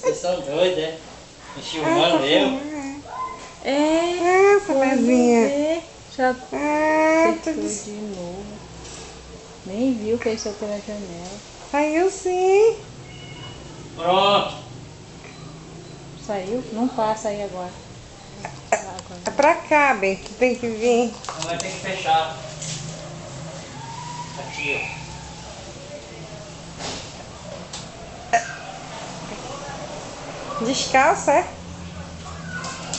Vocês são doidos, é? Me filmando eu. Essa Lezinha. Já Tu fechou disse. de novo. Nem viu, fechou pela janela. Saiu sim. Pronto. Saiu? Não passa aí agora. É pra cá, bem. Tu tem que vir. Então vai ter que fechar. Aqui, Descalça, é?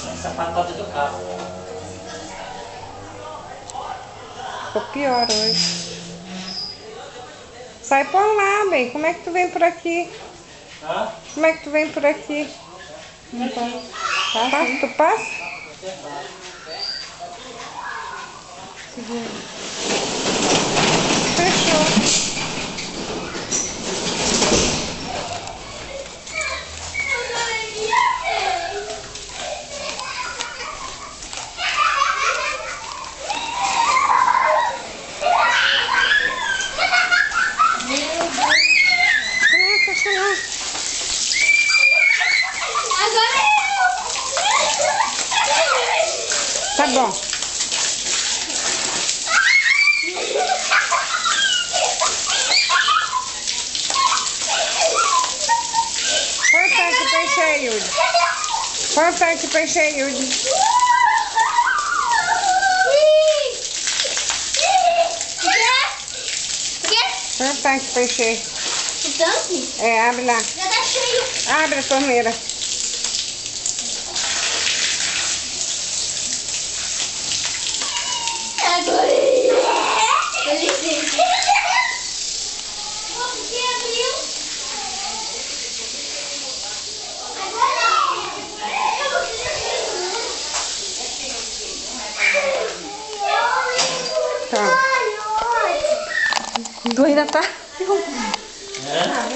ó. Essa patada do carro. Ficou pior hoje. Sai por lá, bem. Como é que tu vem por aqui? Hã? Como é que tu vem por aqui? Não passa. Passa, tu passa? Segura. Fechou. Fecha lá. Tá bom. Põe o tanque pra encher, Yudi. Põe o tanque pra encher, Yudi. Põe o tanque pra encher. O tanque? É, abre lá. Já tá cheio. Abre a torneira. Agora. Por que abriu? Tá. Tu ainda tá? É?